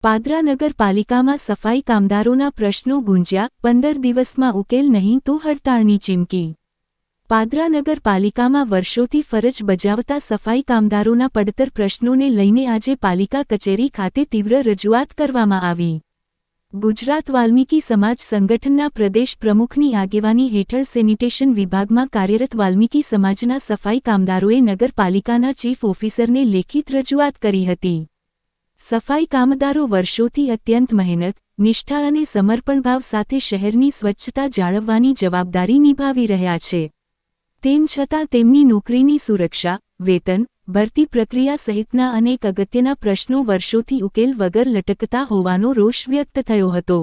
પાદરા નગરપાલિકામાં સફાઈ કામદારોના પ્રશ્નો ગુંજ્યા, 15 દિવસમાં ઉકેલ નહીં તો હડતાળની ચીમકી. પાદરા નગરપાલિકામાં વર્ષોથી ફરજ બજાવતા સફાઈ કામદારોના પડતર પ્રશ્નોને લઈને આજે પાલિકા કચેરી ખાતે તીવ્ર રજૂઆત કરવામાં આવી. ગુજરાત વાલ્મીકી સમાજ સંગઠનના પ્રદેશ પ્રમુખની આગેવાની હેઠળ સેનિટેશન વિભાગમાં કાર્યરત વાલ્મીકી સમાજના સફાઈ કામદારોએ નગરપાલિકાના ચીફ ઓફિસરને લેખિત રજૂઆત કરી હતી. સફાઈ કામદારો વર્ષોથી અત્યંત મહેનત, નિષ્ઠા અને સમર્પણભાવ સાથે શહેરની સ્વચ્છતા જાળવવાની જવાબદારી નિભાવી રહ્યા છે. તેમ છતાં તેમની નોકરીની સુરક્ષા, વેતન, ભરતી પ્રક્રિયા સહિતના અનેક અગત્યના પ્રશ્નો વર્ષોથી ઉકેલ વગર લટકતા હોવાનો રોષ વ્યક્ત થયો હતો.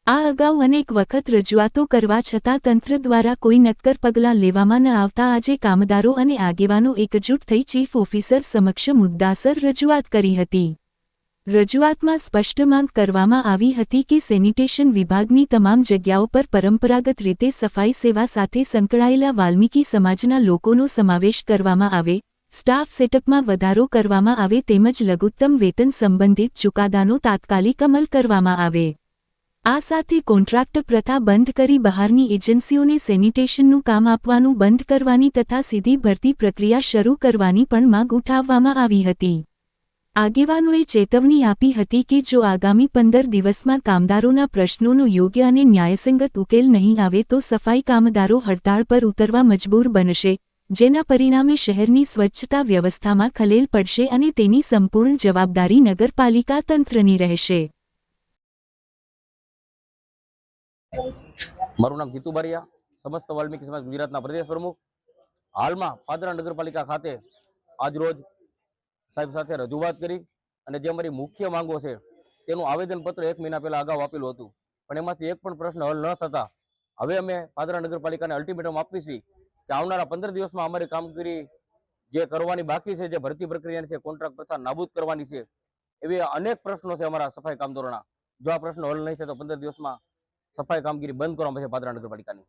આ અગાઉ અનેક વખત રજૂઆતો કરવા છતાં તંત્ર દ્વારા કોઈ નક્કર પગલાં લેવામાં ન આવતા આજે કામદારો અને આગેવાનો એકજૂટ થઈ ચીફ ઓફિસર સમક્ષ મુદ્દાસર રજૂઆત કરી હતી. રજૂઆતમાં સ્પષ્ટ માંગ કરવામાં આવી હતી કે સેનિટેશન વિભાગની તમામ જગ્યાઓ પર પરંપરાગત રીતે સફાઈ સેવા સાથે સંકળાયેલા વાલ્મીકી સમાજના લોકોનો સમાવેશ કરવામાં આવે, સ્ટાફ સેટઅપમાં વધારો કરવામાં આવે તેમજ લઘુત્તમ વેતન સંબંધિત ચુકાદાનો તાત્કાલિક અમલ કરવામાં આવે. આ સાથે કોન્ટ્રાક્ટ પ્રથા બંધ કરી બહારની એજન્સીઓને સેનિટેશનનું કામ આપવાનું બંધ કરવાની તથા સીધી ભરતી પ્રક્રિયા શરૂ કરવાની પણ માંગ ઉઠાવવામાં આવી હતી. આગેવાનોએ ચેતવણી આપી હતી કે જો આગામી 15 દિવસમાં કામદારોના પ્રશ્નોનો યોગ્ય અને ન્યાયસંગત ઉકેલ નહીં આવે તો સફાઈ કામદારો હડતાળ પર ઉતરવા મજબૂર બનશે, જેના પરિણામે શહેરની સ્વચ્છતા વ્યવસ્થામાં ખલેલ પડશે અને તેની સંપૂર્ણ જવાબદારી નગરપાલિકા તંત્રની રહેશે. મારું નામ જીતુ બારિયા, સમસ્ત વાલ્મીકી સમાજ ગુજરાતના પ્રદેશ પ્રમુખ. હાલમાં પાદરા નગરપાલિકા ખાતે આજરોજ સાહેબ સાથે રજૂઆત કરી અને જે અમારી મુખ્ય માંગો છે તેનું આવેદનપત્ર 1 મહિના પહેલા અગાઉ આપેલું હતું, પણ એમાંથી એક પણ પ્રશ્ન હલ ન થતા હવે અમે પાદરા નગરપાલિકાને અલ્ટિમેટમ આપી છે કે આવનારા 15 દિવસમાં અમારી કામગીરી જે કરવાની બાકી છે, જે ભરતી પ્રક્રિયાની છે, કોન્ટ્રાક્ટ પ્રથા નાબૂદ કરવાની છે, એવી અનેક પ્રશ્નો છે અમારા સફાઈ કામદારોના. જો આ પ્રશ્નો હલ નહીં થાય તો 15 દિવસમાં સફાઈ કામગીરી બંધ કરવામાં આવશે પાદરા નગરપાલિકાની.